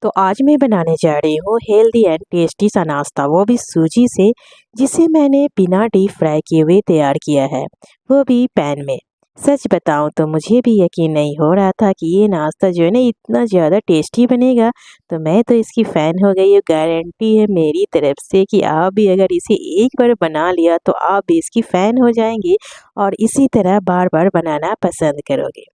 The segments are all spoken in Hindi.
तो आज मैं बनाने जा रही हूँ हेल्दी एंड टेस्टी सा नाश्ता, वो भी सूजी से, जिसे मैंने बिना डीप फ्राई किए हुए तैयार किया है, वो भी पैन में। सच बताऊँ तो मुझे भी यकीन नहीं हो रहा था कि ये नाश्ता जो है ना इतना ज़्यादा टेस्टी बनेगा। तो मैं तो इसकी फ़ैन हो गई हूँ। गारंटी है मेरी तरफ से कि आप भी अगर इसे एक बार बना लिया तो आप भी इसकी फ़ैन हो जाएंगे और इसी तरह बार बार बनाना पसंद करोगे।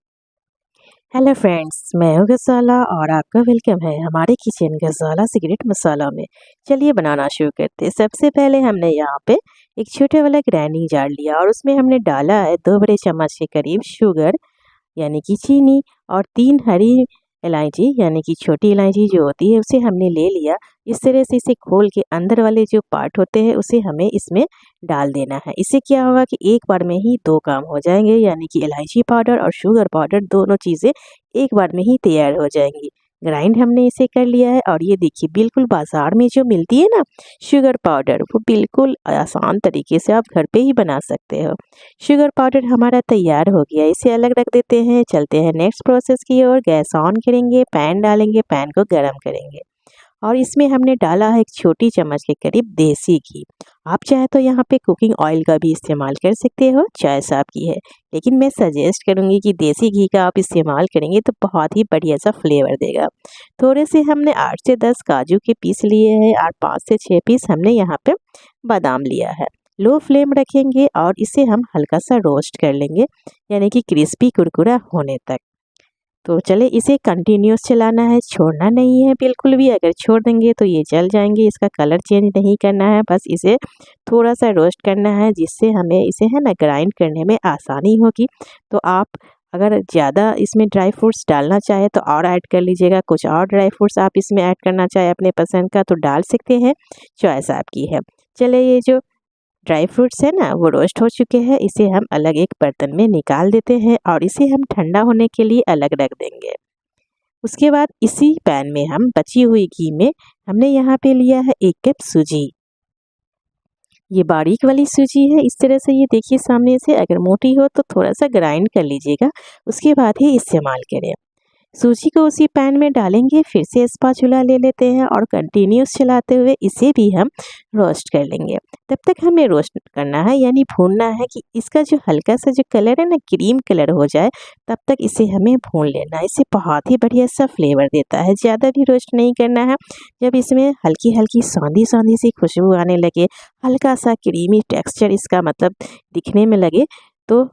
हेलो फ्रेंड्स, मैं हूँ गज़ाला और आपका वेलकम है हमारे किचन गज़ाला सीक्रेट मसाला में। चलिए बनाना शुरू करते हैं। सबसे पहले हमने यहाँ पे एक छोटे वाला ग्राइंडिंग जार लिया और उसमें हमने डाला है 2 बड़े चम्मच के करीब शुगर यानी कि चीनी, और 3 हरी इलायची यानी कि छोटी इलायची जो होती है उसे हमने ले लिया। इस तरह से इसे खोल के अंदर वाले जो पार्ट होते हैं उसे हमें इसमें डाल देना है। इससे क्या होगा कि एक बार में ही 2 काम हो जाएंगे, यानी कि इलायची पाउडर और शुगर पाउडर दोनों चीज़ें एक बार में ही तैयार हो जाएंगी। ग्राइंड हमने इसे कर लिया है और ये देखिए बिल्कुल बाज़ार में जो मिलती है ना शुगर पाउडर, वो बिल्कुल आसान तरीके से आप घर पे ही बना सकते हो। शुगर पाउडर हमारा तैयार हो गया, इसे अलग रख देते हैं। चलते हैं नेक्स्ट प्रोसेस की ओर। गैस ऑन करेंगे, पैन डालेंगे, पैन को गरम करेंगे और इसमें हमने डाला है 1 छोटी चम्मच के करीब देसी घी। आप चाहे तो यहाँ पे कुकिंग ऑयल का भी इस्तेमाल कर सकते हो, चॉइस आपकी है, लेकिन मैं सजेस्ट करूँगी कि देसी घी का आप इस्तेमाल करेंगे तो बहुत ही बढ़िया सा फ्लेवर देगा। थोड़े से हमने 8 से 10 काजू के पीस लिए हैं और 5 से 6 पीस हमने यहाँ पे बादाम लिया है। लो फ्लेम रखेंगे और इसे हम हल्का सा रोस्ट कर लेंगे, यानी कि क्रिस्पी कुरकुरा होने तक। तो चले इसे कंटिन्यूस चलाना है, छोड़ना नहीं है बिल्कुल भी। अगर छोड़ देंगे तो ये जल जाएंगे। इसका कलर चेंज नहीं करना है, बस इसे थोड़ा सा रोस्ट करना है, जिससे हमें इसे है ना ग्राइंड करने में आसानी होगी। तो आप अगर ज़्यादा इसमें ड्राई फ्रूट्स डालना चाहे तो और ऐड कर लीजिएगा। कुछ और ड्राई फ्रूट्स आप इसमें ऐड करना चाहे अपने पसंद का तो डाल सकते हैं, चॉइस आपकी है। चले ये जो ड्राई फ्रूट्स है ना वो रोस्ट हो चुके हैं, इसे हम अलग एक बर्तन में निकाल देते हैं और इसे हम ठंडा होने के लिए अलग रख देंगे। उसके बाद इसी पैन में हम बची हुई घी में हमने यहाँ पे लिया है 1 कप सूजी। ये बारीक वाली सूजी है, इस तरह से ये देखिए सामने से। अगर मोटी हो तो थोड़ा सा ग्राइंड कर लीजिएगा, उसके बाद ही इस्तेमाल करें। सूजी को उसी पैन में डालेंगे, फिर से स्पैचुला ले लेते हैं और कंटिन्यूस चलाते हुए इसे भी हम रोस्ट कर लेंगे। तब तक हमें रोस्ट करना है, यानी भूनना है कि इसका जो हल्का सा जो कलर है ना क्रीम कलर हो जाए, तब तक इसे हमें भून लेना है। इसे बहुत ही बढ़िया सा फ्लेवर देता है, ज़्यादा भी रोस्ट नहीं करना है। जब इसमें हल्की हल्की सौंधी सौंधी सी खुशबू आने लगे, हल्का सा क्रीमी टेक्स्चर इसका मतलब दिखने में लगे, तो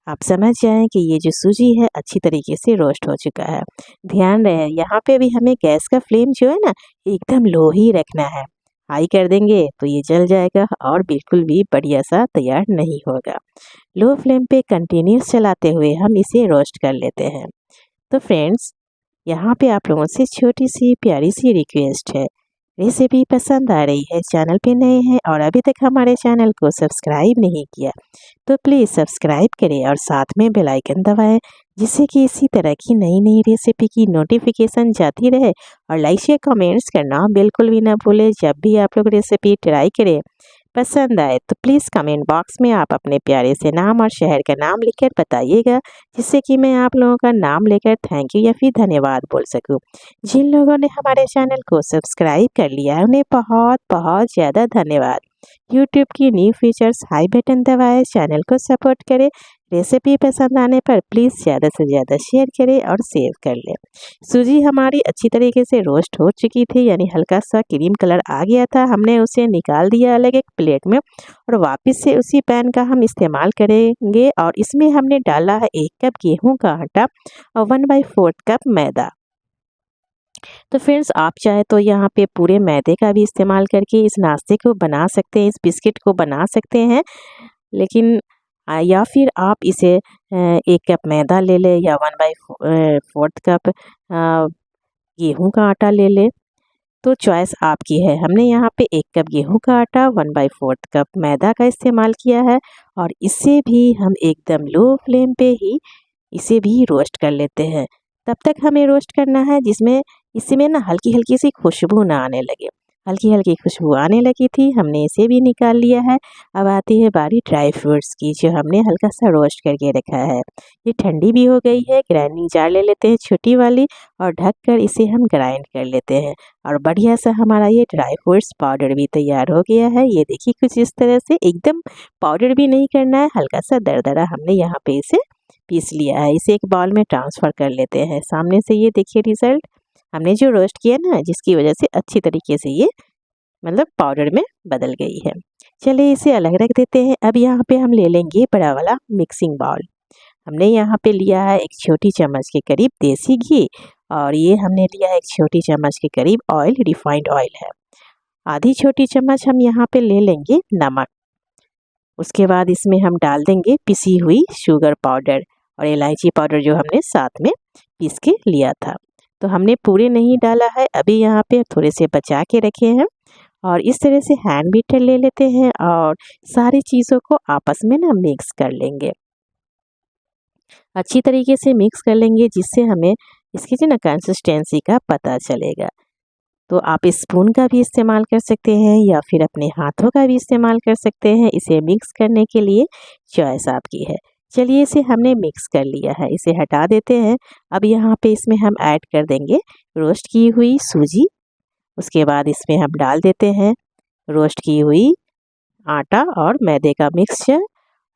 आप समझ जाएं कि ये जो सूजी है अच्छी तरीके से रोस्ट हो चुका है। ध्यान रहे यहाँ पे भी हमें गैस का फ्लेम जो है ना एकदम लो ही रखना है। हाई कर देंगे तो ये जल जाएगा और बिल्कुल भी बढ़िया सा तैयार नहीं होगा। लो फ्लेम पे कंटिन्यूस चलाते हुए हम इसे रोस्ट कर लेते हैं। तो फ्रेंड्स, यहाँ पे आप लोगों से छोटी सी प्यारी सी रिक्वेस्ट है। रेसिपी पसंद आ रही है, चैनल पे नए हैं और अभी तक हमारे चैनल को सब्सक्राइब नहीं किया तो प्लीज़ सब्सक्राइब करें और साथ में बेल आइकन दबाएं, जिससे कि इसी तरह की नई नई रेसिपी की नोटिफिकेशन जाती रहे। और लाइक शेयर कमेंट्स करना बिल्कुल भी ना भूलें। जब भी आप लोग रेसिपी ट्राई करें पसंद आए तो प्लीज़ कमेंट बॉक्स में आप अपने प्यारे से नाम और शहर का नाम लिखकर बताइएगा, जिससे कि मैं आप लोगों का नाम लेकर थैंक यू या फिर धन्यवाद बोल सकूं। जिन लोगों ने हमारे चैनल को सब्सक्राइब कर लिया है उन्हें बहुत बहुत ज़्यादा धन्यवाद। यूट्यूब की न्यू फीचर्स हाई बटन दबाएं, चैनल को सपोर्ट करें। रेसिपी पसंद आने पर प्लीज़ ज़्यादा से ज़्यादा शेयर करें और सेव कर लें। सूजी हमारी अच्छी तरीके से रोस्ट हो चुकी थी, यानी हल्का सा क्रीम कलर आ गया था। हमने उसे निकाल दिया अलग एक प्लेट में और वापस से उसी पैन का हम इस्तेमाल करेंगे और इसमें हमने डाला है 1 कप गेहूं का आटा और 1/4 कप मैदा। तो फ्रेंड्स, आप चाहे तो यहाँ पे पूरे मैदे का भी इस्तेमाल करके इस नाश्ते को बना सकते हैं, इस बिस्किट को बना सकते हैं, लेकिन या फिर आप इसे 1 कप मैदा ले लें या 1/4 कप गेहूं का आटा ले लें, तो चॉइस आपकी है। हमने यहाँ पे 1 कप गेहूं का आटा 1/4 कप मैदा का इस्तेमाल किया है और इसे भी हम एकदम लो फ्लेम पे ही इसे भी रोस्ट कर लेते हैं। तब तक हमें रोस्ट करना है जिसमें इसमें ना हल्की हल्की सी खुशबू ना आने लगे। हल्की हल्की खुशबू आने लगी थी। हमने इसे भी निकाल लिया है। अब आती है बारी ड्राई फ्रूट्स की, जो हमने हल्का सा रोस्ट करके रखा है। ये ठंडी भी हो गई है। ग्राइंडिंग जार ले लेते हैं छोटी वाली और ढककर इसे हम ग्राइंड कर लेते हैं। और बढ़िया सा हमारा ये ड्राई फ्रूट्स पाउडर भी तैयार हो गया है। ये देखिए कुछ इस तरह से, एकदम पाउडर भी नहीं करना है, हल्का सा दरदरा हमने यहाँ पे इसे पीस लिया है। इसे एक बाउल में ट्रांसफ़र कर लेते हैं। सामने से ये देखिए रिज़ल्ट, हमने जो रोस्ट किया ना, जिसकी वजह से अच्छी तरीके से ये मतलब पाउडर में बदल गई है। चलिए इसे अलग रख देते हैं। अब यहाँ पे हम ले लेंगे बड़ा वाला मिक्सिंग बाउल। हमने यहाँ पे लिया है एक छोटी चम्मच के करीब देसी घी, और ये हमने लिया है एक छोटी चम्मच के करीब ऑयल, रिफाइंड ऑयल है। आधी छोटी चम्मच हम यहाँ पे ले लेंगे नमक। उसके बाद इसमें हम डाल देंगे पिसी हुई शुगर पाउडर और इलायची पाउडर, जो हमने साथ में पीस के लिया था। तो हमने पूरे नहीं डाला है, अभी यहाँ पे थोड़े से बचा के रखे हैं। और इस तरह से हैंड बीटर ले लेते हैं और सारी चीज़ों को आपस में ना मिक्स कर लेंगे, अच्छी तरीके से मिक्स कर लेंगे, जिससे हमें इसकी जो ना कंसिस्टेंसी का पता चलेगा। तो आप स्पून का भी इस्तेमाल कर सकते हैं या फिर अपने हाथों का भी इस्तेमाल कर सकते हैं। इसे मिक्स करने के लिए चॉइस आपकी है। चलिए इसे हमने मिक्स कर लिया है, इसे हटा देते हैं। अब यहाँ पे इसमें हम ऐड कर देंगे रोस्ट की हुई सूजी। उसके बाद इसमें हम डाल देते हैं रोस्ट की हुई आटा और मैदे का मिक्सचर,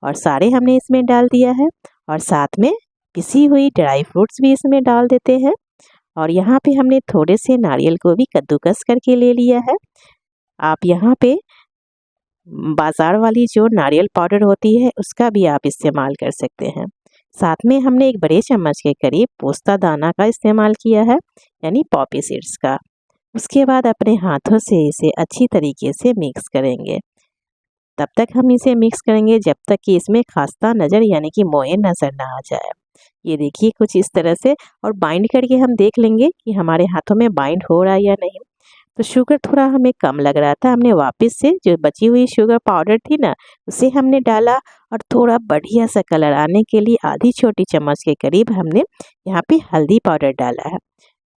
और सारे हमने इसमें डाल दिया है। और साथ में पिसी हुई ड्राई फ्रूट्स भी इसमें डाल देते हैं। और यहाँ पे हमने थोड़े से नारियल को भी कद्दूकस करके ले लिया है। आप यहाँ पे बाज़ार वाली जो नारियल पाउडर होती है उसका भी आप इस्तेमाल कर सकते हैं। साथ में हमने एक बड़े चम्मच के करीब पोस्ता दाना का इस्तेमाल किया है, यानी पॉपी सीड्स का। उसके बाद अपने हाथों से इसे अच्छी तरीके से मिक्स करेंगे। तब तक हम इसे मिक्स करेंगे जब तक कि इसमें खास्ता नज़र, यानी कि मोयन नज़र ना आ जाए। ये देखिए कुछ इस तरह से, और बाइंड करके हम देख लेंगे कि हमारे हाथों में बाइंड हो रहा है या नहीं। तो शुगर थोड़ा हमें कम लग रहा था, हमने वापस से जो बची हुई शुगर पाउडर थी ना, उसे हमने डाला। और थोड़ा बढ़िया सा कलर आने के लिए आधी छोटी चम्मच के करीब हमने यहाँ पे हल्दी पाउडर डाला है।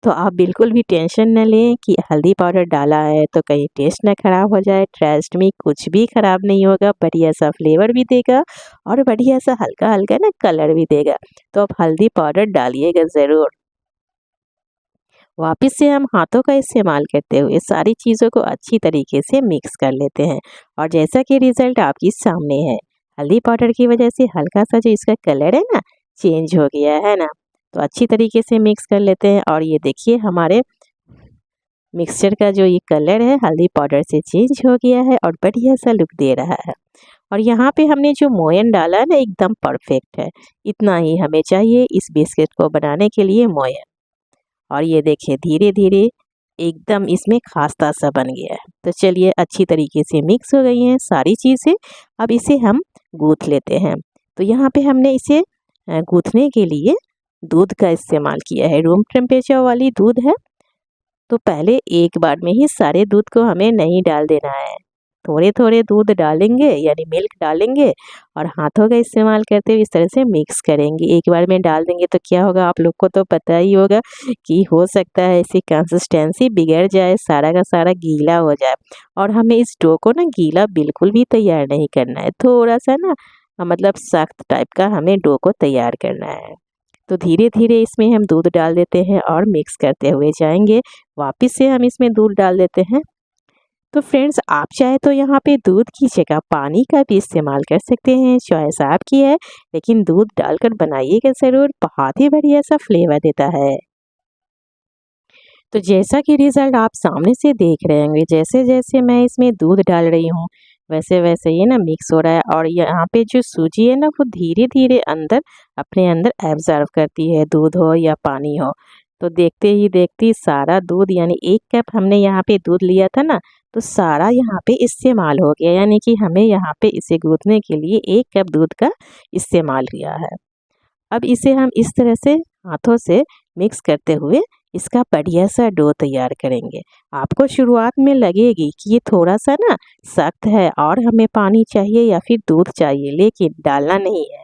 तो आप बिल्कुल भी टेंशन न लें कि हल्दी पाउडर डाला है तो कहीं टेस्ट ना ख़राब हो जाए। ट्रस्ट में कुछ भी ख़राब नहीं होगा, बढ़िया सा फ्लेवर भी देगा और बढ़िया सा हल्का हल्का ना कलर भी देगा। तो आप हल्दी पाउडर डालिएगा ज़रूर। वापस से हम हाथों का इस्तेमाल करते हुए सारी चीज़ों को अच्छी तरीके से मिक्स कर लेते हैं। और जैसा कि रिज़ल्ट आपके सामने है, हल्दी पाउडर की वजह से हल्का सा जो इसका कलर है ना, चेंज हो गया है ना। तो अच्छी तरीके से मिक्स कर लेते हैं। और ये देखिए हमारे मिक्सचर का जो ये कलर है हल्दी पाउडर से चेंज हो गया है और बढ़िया सा लुक दे रहा है। और यहाँ पे हमने जो मोयन डाला है ना, एकदम परफेक्ट है। इतना ही हमें चाहिए इस बिस्किट को बनाने के लिए, मोयन। और ये देखिए धीरे धीरे एकदम इसमें खास्ता सा बन गया है। तो चलिए अच्छी तरीके से मिक्स हो गई हैं सारी चीज़ें। अब इसे हम गूँथ लेते हैं। तो यहाँ पे हमने इसे गूँथने के लिए दूध का इस्तेमाल किया है। रूम टेम्परेचर वाली दूध है। तो पहले एक बार में ही सारे दूध को हमें नहीं डाल देना है, थोड़े थोड़े दूध डालेंगे, यानी मिल्क डालेंगे, और हाथों का इस्तेमाल करते हुए इस तरह से मिक्स करेंगे। एक बार में डाल देंगे तो क्या होगा, आप लोग को तो पता ही होगा कि हो सकता है इसकी कंसिस्टेंसी बिगड़ जाए, सारा का सारा गीला हो जाए। और हमें इस डो को ना गीला बिल्कुल भी तैयार नहीं करना है, थोड़ा सा ना मतलब सख्त टाइप का हमें डो को तैयार करना है। तो धीरे धीरे इसमें हम दूध डाल देते हैं और मिक्स करते हुए जाएंगे। वापस से हम इसमें दूध डाल देते हैं। तो फ्रेंड्स आप चाहे तो यहाँ पे दूध की जगह पानी का भी इस्तेमाल कर सकते हैं, चॉइस आपकी है। लेकिन दूध डालकर बनाइएगा ज़रूर, बहुत ही बढ़िया सा फ्लेवर देता है। तो जैसा कि रिज़ल्ट आप सामने से देख रहे होंगे, जैसे जैसे मैं इसमें दूध डाल रही हूँ वैसे वैसे ये ना मिक्स हो रहा है। और यहाँ पे जो सूजी है ना, वो धीरे धीरे अंदर अपने अंदर एब्जर्व करती है, दूध हो या पानी हो। तो देखते ही देखते सारा दूध, यानी 1 कप हमने यहाँ पे दूध लिया था ना, तो सारा यहाँ पे इस्तेमाल हो गया। यानी कि हमें यहाँ पे इसे गूँथने के लिए 1 कप दूध का इस्तेमाल किया है। अब इसे हम इस तरह से हाथों से मिक्स करते हुए इसका बढ़िया सा डो तैयार करेंगे। आपको शुरुआत में लगेगी कि ये थोड़ा सा ना सख्त है और हमें पानी चाहिए या फिर दूध चाहिए, लेकिन डालना नहीं है।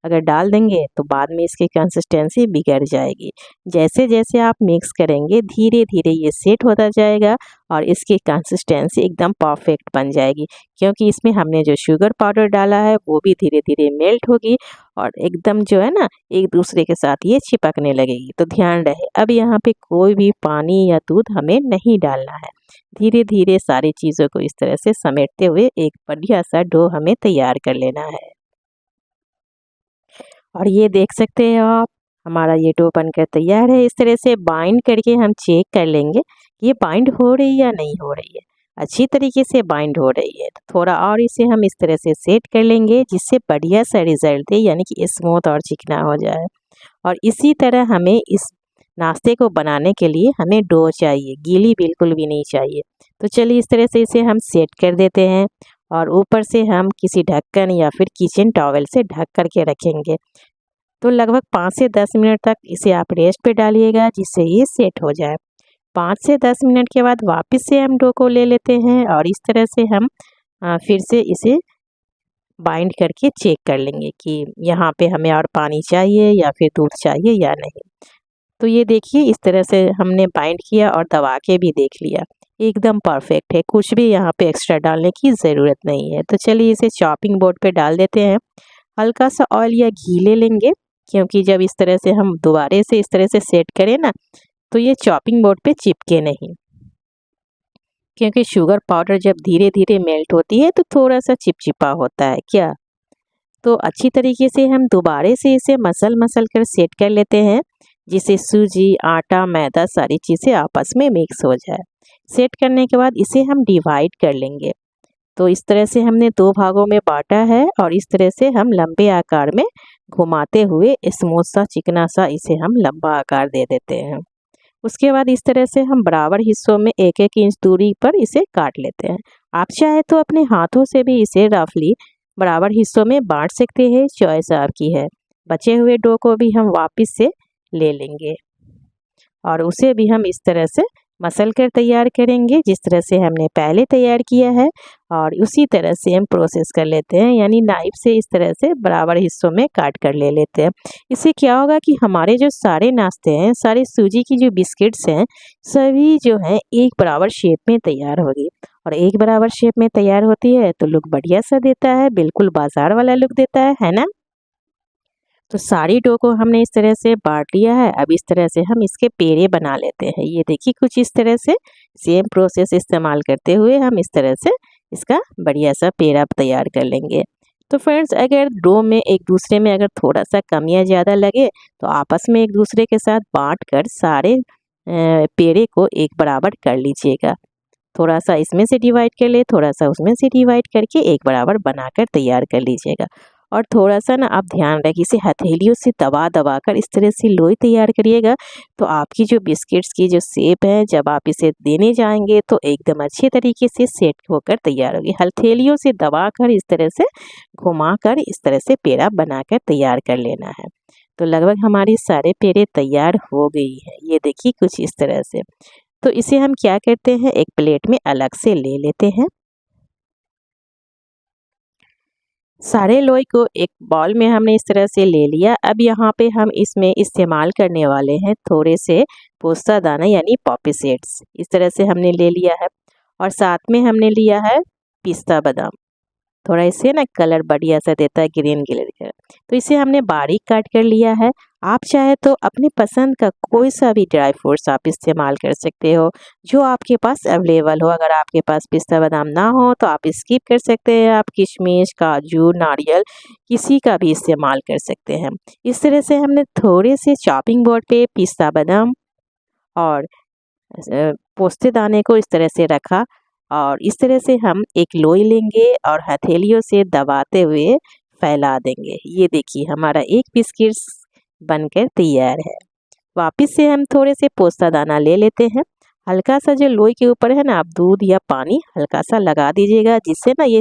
अगर डाल देंगे तो बाद में इसकी कंसिस्टेंसी बिगड़ जाएगी। जैसे जैसे आप मिक्स करेंगे धीरे धीरे ये सेट होता जाएगा और इसकी कंसिस्टेंसी एकदम परफेक्ट बन जाएगी, क्योंकि इसमें हमने जो शुगर पाउडर डाला है वो भी धीरे धीरे मेल्ट होगी और एकदम जो है ना एक दूसरे के साथ ये चिपकने लगेगी। तो ध्यान रहे, अब यहाँ पे कोई भी पानी या दूध हमें नहीं डालना है। धीरे धीरे सारी चीज़ों को इस तरह से समेटते हुए एक बढ़िया सा डो हमें तैयार कर लेना है। और ये देख सकते हैं आप, हमारा ये डो बनकर तैयार है। इस तरह से बाइंड करके हम चेक कर लेंगे ये बाइंड हो रही है या नहीं हो रही है। अच्छी तरीके से बाइंड हो रही है तो थोड़ा और इसे हम इस तरह से सेट कर लेंगे जिससे बढ़िया सा रिजल्ट दे, यानी कि स्मूथ और चिकना हो जाए। और इसी तरह हमें इस नाश्ते को बनाने के लिए हमें डो चाहिए, गीली बिल्कुल भी नहीं चाहिए। तो चलिए इस तरह से इसे हम सेट कर देते हैं और ऊपर से हम किसी ढक्कन या फिर किचन टॉवल से ढक कर के रखेंगे। तो लगभग 5 से 10 मिनट तक इसे आप रेस्ट पे डालिएगा जिससे ये सेट हो जाए। 5 से 10 मिनट के बाद वापस से हम डो को ले लेते हैं और इस तरह से हम फिर से इसे बाइंड करके चेक कर लेंगे कि यहाँ पे हमें और पानी चाहिए या फिर दूध चाहिए या नहीं। तो ये देखिए इस तरह से हमने बाइंड किया और दबा के भी देख लिया, एकदम परफेक्ट है, कुछ भी यहाँ पे एक्स्ट्रा डालने की ज़रूरत नहीं है। तो चलिए इसे चॉपिंग बोर्ड पे डाल देते हैं। हल्का सा ऑयल या घी ले लेंगे, क्योंकि जब इस तरह से हम दोबारे से इस तरह से सेट करें ना तो ये चॉपिंग बोर्ड पे चिपके नहीं, क्योंकि शुगर पाउडर जब धीरे धीरे मेल्ट होती है तो थोड़ा सा चिपचिपा होता है क्या। तो अच्छी तरीके से हम दोबारे से इसे मसल मसल कर सेट कर लेते हैं जिससे सूजी, आटा, मैदा सारी चीज़ें आपस में मिक्स हो जाए। सेट करने के बाद इसे हम डिवाइड कर लेंगे। तो इस तरह से हमने 2 भागों में बांटा है और इस तरह से हम लंबे आकार में घुमाते हुए स्मूथ सा चिकना सा इसे हम लंबा आकार दे देते हैं। उसके बाद इस तरह से हम बराबर हिस्सों में 1-1 इंच दूरी पर इसे काट लेते हैं। आप चाहे तो अपने हाथों से भी इसे रफली बराबर हिस्सों में बांट सकते हैं, चॉइस आपकी है। बचे हुए डो को भी हम वापस से ले लेंगे और उसे भी हम इस तरह से मसल कर तैयार करेंगे जिस तरह से हमने पहले तैयार किया है और उसी तरह से हम प्रोसेस कर लेते हैं, यानी नाइफ से इस तरह से बराबर हिस्सों में काट कर ले लेते हैं। इससे क्या होगा कि हमारे जो सारे नाश्ते हैं, सारे सूजी की जो बिस्किट्स हैं, सभी जो हैं एक बराबर शेप में तैयार होगी और एक बराबर शेप में तैयार होती है तो लुक बढ़िया सा देता है, बिल्कुल बाजार वाला लुक देता है ना। तो सारी डो को हमने इस तरह से बांट लिया है। अब इस तरह से हम इसके पेड़े बना लेते हैं। ये देखिए कुछ इस तरह से सेम प्रोसेस इस्तेमाल करते हुए हम इस तरह से इसका बढ़िया सा पेड़ा तैयार कर लेंगे। तो फ्रेंड्स, अगर डो में एक दूसरे में अगर थोड़ा सा कम या ज़्यादा लगे तो आपस में एक दूसरे के साथ बांट कर सारे पेड़े को एक बराबर कर लीजिएगा। थोड़ा सा इसमें से डिवाइड कर ले, थोड़ा सा उसमें से डिवाइड करके एक बराबर बनाकर तैयार कर लीजिएगा। और थोड़ा सा ना आप ध्यान रखिए, इसे हथेलियों से दबा दबा कर इस तरह से लोई तैयार करिएगा तो आपकी जो बिस्किट्स की जो शेप है जब आप इसे देने जाएंगे तो एकदम अच्छे तरीके से सेट होकर तैयार होगी। हथेलियों से दबा कर इस तरह से घुमा कर इस तरह से पेड़ा बनाकर तैयार कर लेना है। तो लगभग हमारी सारे पेड़े तैयार हो गई है। ये देखिए कुछ इस तरह से। तो इसे हम क्या करते हैं, एक प्लेट में अलग से ले लेते हैं। सारे लोई को एक बाउल में हमने इस तरह से ले लिया। अब यहाँ पे हम इसमें इस्तेमाल करने वाले हैं थोड़े से पोस्ता दाना यानी पॉपी सीड्स। इस तरह से हमने ले लिया है और साथ में हमने लिया है पिस्ता बादाम। थोड़ा इससे ना कलर बढ़िया सा देता है, ग्रीन कलर का। तो इसे हमने बारीक काट कर लिया है। आप चाहे तो अपने पसंद का कोई सा भी ड्राई फ्रूट्स आप इस्तेमाल कर सकते हो जो आपके पास अवेलेबल हो। अगर आपके पास पिस्ता बादाम ना हो तो आप स्किप कर सकते हैं, आप किशमिश, काजू, नारियल किसी का भी इस्तेमाल कर सकते हैं। इस तरह से हमने थोड़े से चॉपिंग बोर्ड पे पिस्ता बादाम और पोस्ते दाने को इस तरह से रखा और इस तरह से हम एक लोई लेंगे और हथेलियों से दबाते हुए फैला देंगे। ये देखिए हमारा एक बिस्किट्स बनकर तैयार है। वापस से हम थोड़े से पोस्ता दाना ले लेते हैं। हल्का सा जो लोई के ऊपर है ना, आप दूध या पानी हल्का सा लगा दीजिएगा जिससे ना ये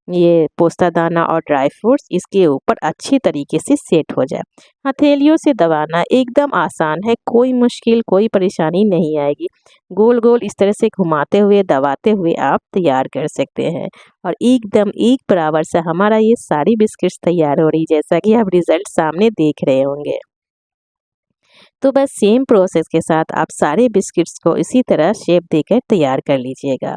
ये पोस्ता दाना और ड्राई फ्रूट्स इसके ऊपर अच्छी तरीके से सेट हो जाए। हथेलियों से दबाना एकदम आसान है, कोई मुश्किल कोई परेशानी नहीं आएगी। गोल गोल इस तरह से घुमाते हुए दबाते हुए आप तैयार कर सकते हैं और एकदम एक बराबर से हमारा ये सारी बिस्किट्स तैयार हो रही, जैसा कि आप रिजल्ट सामने देख रहे होंगे। तो बस सेम प्रोसेस के साथ आप सारे बिस्किट्स को इसी तरह शेप देकर तैयार कर लीजिएगा।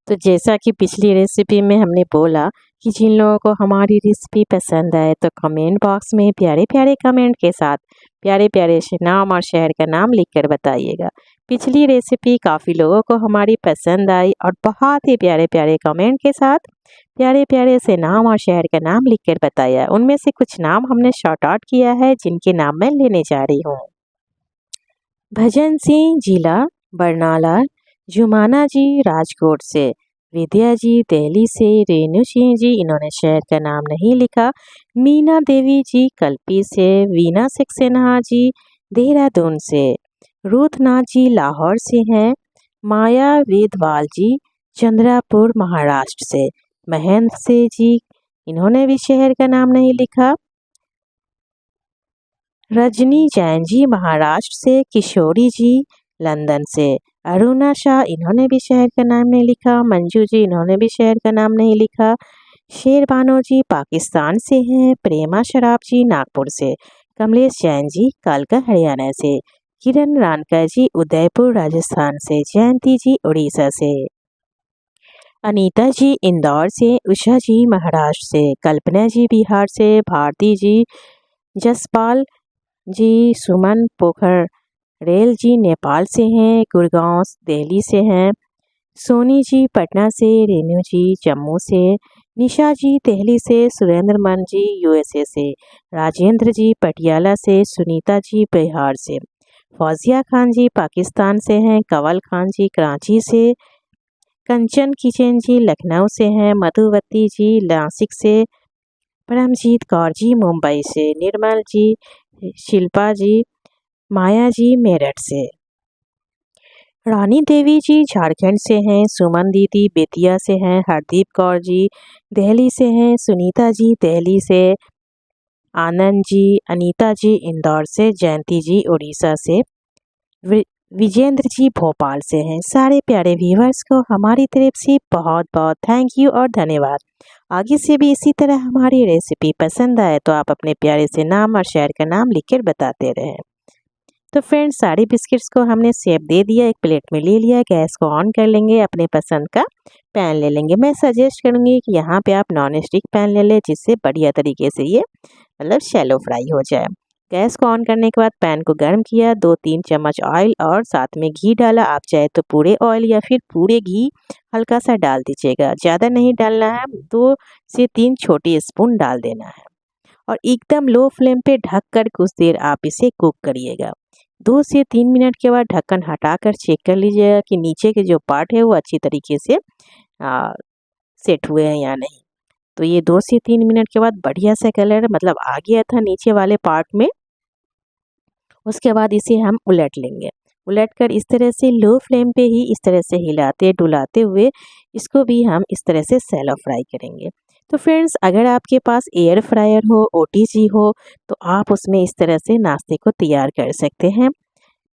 तो जैसा कि पिछली रेसिपी में हमने बोला कि जिन लोगों को हमारी रेसिपी पसंद आए तो कमेंट बॉक्स में प्यारे प्यारे कमेंट के साथ प्यारे प्यारे से नाम और शहर का नाम लिखकर बताइएगा। पिछली रेसिपी काफ़ी लोगों को हमारी पसंद आई और बहुत ही प्यारे प्यारे कमेंट के साथ प्यारे प्यारे से नाम और शहर का नाम लिखकर बताया। उनमें से कुछ नाम हमने शॉर्ट आउट किया है, जिनके नाम मैं लेने जा रही हूँ। भजन सिंह जिला बरनाला, जुमाना जी राजकोट से, विद्या जी दिल्ली से, रेणु सिंह जी इन्होंने शहर का नाम नहीं लिखा, मीना देवी जी कल्पी से, वीना सक्सेना जी देहरादून से, रूथनाथ जी लाहौर से हैं, माया वेदवाल जी चंद्रापुर महाराष्ट्र से, महेंद्र से जी इन्होंने भी शहर का नाम नहीं लिखा, रजनी जैन जी महाराष्ट्र से, किशोरी जी लंदन से, अरुणा शाह इन्होंने भी शहर का नाम नहीं लिखा, मंजू जी इन्होंने भी शहर का नाम नहीं लिखा, शेरबानो जी पाकिस्तान से हैं, प्रेमा शराब जी नागपुर से, कमलेश जैन जी कालका हरियाणा से, किरण रानकर जी उदयपुर राजस्थान से, जयंती जी उड़ीसा से, अनीता जी इंदौर से, उषा जी महाराष्ट्र से, कल्पना जी बिहार से, भारती जी जसपाल जी सुमन पोखर रेल जी नेपाल से हैं, गुड़गांव दिल्ली से हैं, सोनी जी पटना से, रेणु जी जम्मू से, निशा जी दिल्ली से, सुरेंद्र मन जी यूएसए से, राजेंद्र जी पटियाला से, सुनीता जी बिहार से, फौजिया खान जी पाकिस्तान से हैं, कंवल खान जी कराची से, कंचन किचन जी लखनऊ से हैं, मधुवती जी नासिक से, परमजीत कौर जी मुंबई से, निर्मल जी शिल्पा जी माया जी मेरठ से, रानी देवी जी झारखंड से हैं, सुमन दीदी बेतिया से हैं, हरदीप कौर जी दिल्ली से हैं, सुनीता जी दिल्ली से, आनंद जी अनीता जी इंदौर से, जयंती जी उड़ीसा से, विजेंद्र जी भोपाल से हैं। सारे प्यारे व्यूवर्स को हमारी तरफ से बहुत बहुत थैंक यू और धन्यवाद। आगे से भी इसी तरह हमारी रेसिपी पसंद आए तो आप अपने प्यारे से नाम और शहर का नाम लिखकर बताते रहें। तो फ्रेंड्स सारी बिस्किट्स को हमने शेप दे दिया, एक प्लेट में ले लिया, गैस को ऑन कर लेंगे, अपने पसंद का पैन ले लेंगे। मैं सजेस्ट करूँगी कि यहाँ पे आप नॉन स्टिक पैन ले लें, जिससे बढ़िया तरीके से ये मतलब शैलो फ्राई हो जाए। गैस को ऑन करने के बाद पैन को गर्म किया, 2-3 चम्मच ऑयल और साथ में घी डाला। आप चाहे तो पूरे ऑयल या फिर पूरे घी हल्का सा डाल दीजिएगा, ज़्यादा नहीं डालना है, 2 से 3 छोटे स्पून डाल देना है और एकदम लो फ्लेम पे ढक कर कुछ देर आप इसे कुक करिएगा। 2 से 3 मिनट के बाद ढक्कन हटाकर चेक कर लीजिएगा कि नीचे के जो पार्ट है वो अच्छी तरीके से सेट हुए हैं या नहीं। तो ये 2 से 3 मिनट के बाद बढ़िया सा कलर मतलब आ गया था नीचे वाले पार्ट में। उसके बाद इसे हम उलट लेंगे। उलटकर इस तरह से लो फ्लेम पे ही इस तरह से हिलाते डुलाते हुए इसको भी हम इस तरह से शैलो फ्राई करेंगे। तो फ्रेंड्स अगर आपके पास एयर फ्रायर हो, ओटीजी हो तो आप उसमें इस तरह से नाश्ते को तैयार कर सकते हैं।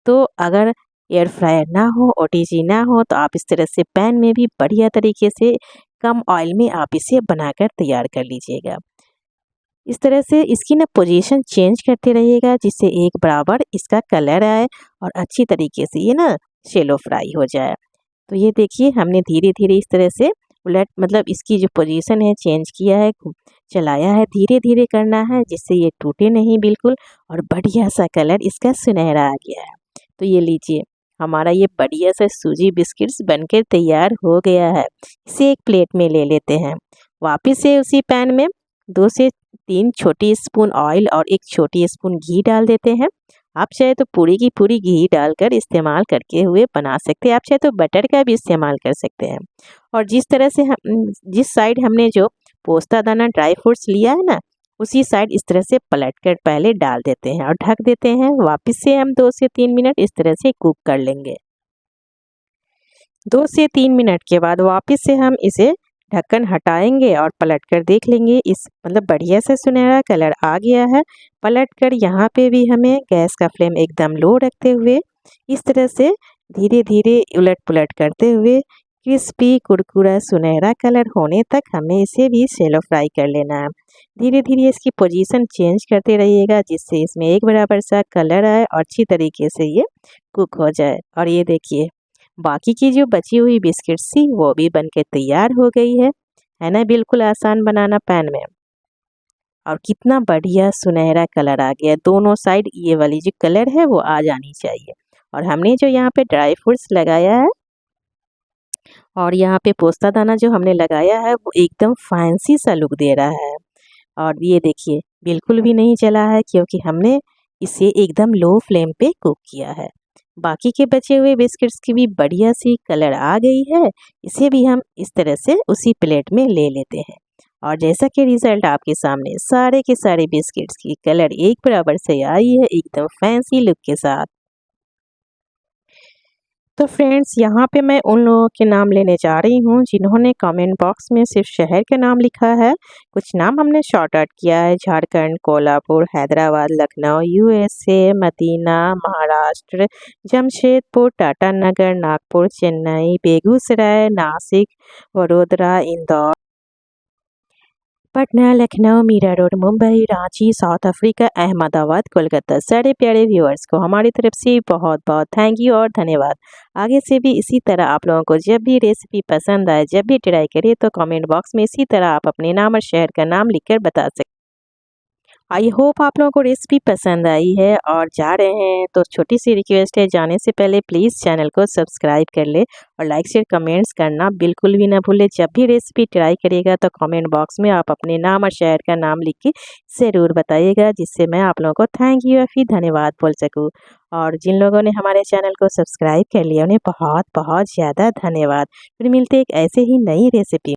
तो अगर एयर फ्रायर ना हो, ओटीजी ना हो तो आप इस तरह से पैन में भी बढ़िया तरीके से कम ऑयल में आप इसे बनाकर तैयार कर लीजिएगा। इस तरह से इसकी ना पोजीशन चेंज करते रहिएगा, जिससे एक बराबर इसका कलर आए और अच्छी तरीके से ये ना शैलो फ्राई हो जाए। तो ये देखिए हमने धीरे धीरे इस तरह से उलट मतलब इसकी जो पोजीशन है चेंज किया है, चलाया है, धीरे धीरे करना है जिससे ये टूटे नहीं बिल्कुल और बढ़िया सा कलर इसका सुनहरा आ गया है। तो ये लीजिए हमारा ये बढ़िया सा सूजी बिस्किट्स बनकर तैयार हो गया है। इसे एक प्लेट में ले लेते हैं। वापस से उसी पैन में 2 से 3 छोटी स्पून ऑयल और 1 छोटी स्पून घी डाल देते हैं। आप चाहे तो पूरी की पूरी घी डालकर इस्तेमाल करके हुए बना सकते हैं, आप चाहे तो बटर का भी इस्तेमाल कर सकते हैं। और जिस तरह से हम जिस साइड हमने जो पोस्ता दाना ड्राई फ्रूट्स लिया है ना, उसी साइड इस तरह से पलट कर पहले डाल देते हैं और ढक देते हैं। वापस से हम 2 से 3 मिनट इस तरह से कुक कर लेंगे। 2 से 3 मिनट के बाद वापस से हम इसे ढक्कन हटाएंगे और पलट कर देख लेंगे। इस मतलब बढ़िया से सुनहरा कलर आ गया है। पलट कर यहाँ पे भी हमें गैस का फ्लेम एकदम लो रखते हुए इस तरह से धीरे धीरे उलट पुलट करते हुए क्रिस्पी कुरकुरा सुनहरा कलर होने तक हमें इसे भी शैलो फ्राई कर लेना है। धीरे धीरे इसकी पोजीशन चेंज करते रहिएगा जिससे इसमें एक बराबर सा कलर आए और अच्छी तरीके से ये कुक हो जाए। और ये देखिए बाकी की जो बची हुई बिस्किट्स थी वो भी बनके तैयार हो गई है ना। बिल्कुल आसान बनाना पैन में। और कितना बढ़िया सुनहरा कलर आ गया। दोनों साइड ये वाली जो कलर है वो आ जानी चाहिए। और हमने जो यहाँ पे ड्राई फ्रूट्स लगाया है और यहाँ पे पोस्ता दाना जो हमने लगाया है वो एकदम फैंसी सा लुक दे रहा है। और ये देखिए बिल्कुल भी नहीं जला है क्योंकि हमने इसे एकदम लो फ्लेम पे कुक किया है। बाकी के बचे हुए बिस्किट्स की भी बढ़िया सी कलर आ गई है। इसे भी हम इस तरह से उसी प्लेट में ले लेते हैं। और जैसा कि रिजल्ट आपके सामने सारे के सारे बिस्किट्स की कलर एक बराबर से आई है एकदम फैंसी लुक के साथ। तो फ्रेंड्स यहाँ पे मैं उन लोगों के नाम लेने जा रही हूँ जिन्होंने कमेंट बॉक्स में सिर्फ शहर का नाम लिखा है। कुछ नाम हमने शॉर्ट आउट किया है। Jharkhand, Kolhapur, Hyderabad, Lucknow, USA, Medina, Maharashtra, Jamshedpur, Tatanagar, Nagpur, Chennai, Begusarai, Nashik, Vadodara, Indore, Patna, Lucknow, Mira Road, Mumbai, Ranchi, South Africa, Ahmedabad, Kolkata. सारे प्यारे व्यूअर्स को हमारी तरफ से बहुत बहुत थैंक यू और धन्यवाद। आगे से भी इसी तरह आप लोगों को जब भी रेसिपी पसंद आए, जब भी ट्राई करिए तो कमेंट बॉक्स में इसी तरह आप अपने नाम और शहर का नाम लिखकर बता सकते। आई होप आप लोगों को रेसिपी पसंद आई है। और जा रहे हैं तो छोटी सी रिक्वेस्ट है, जाने से पहले प्लीज़ चैनल को सब्सक्राइब कर ले और लाइक शेयर कमेंट्स करना बिल्कुल भी ना भूले। जब भी रेसिपी ट्राई करिएगा तो कमेंट बॉक्स में आप अपने नाम और शहर का नाम लिख के ज़रूर बताइएगा जिससे मैं आप लोगों को थैंक यू या फिर धन्यवाद बोल सकूँ। और जिन लोगों ने हमारे चैनल को सब्सक्राइब कर लिया उन्हें बहुत बहुत ज़्यादा धन्यवाद। फिर मिलते एक ऐसे ही नई रेसिपी।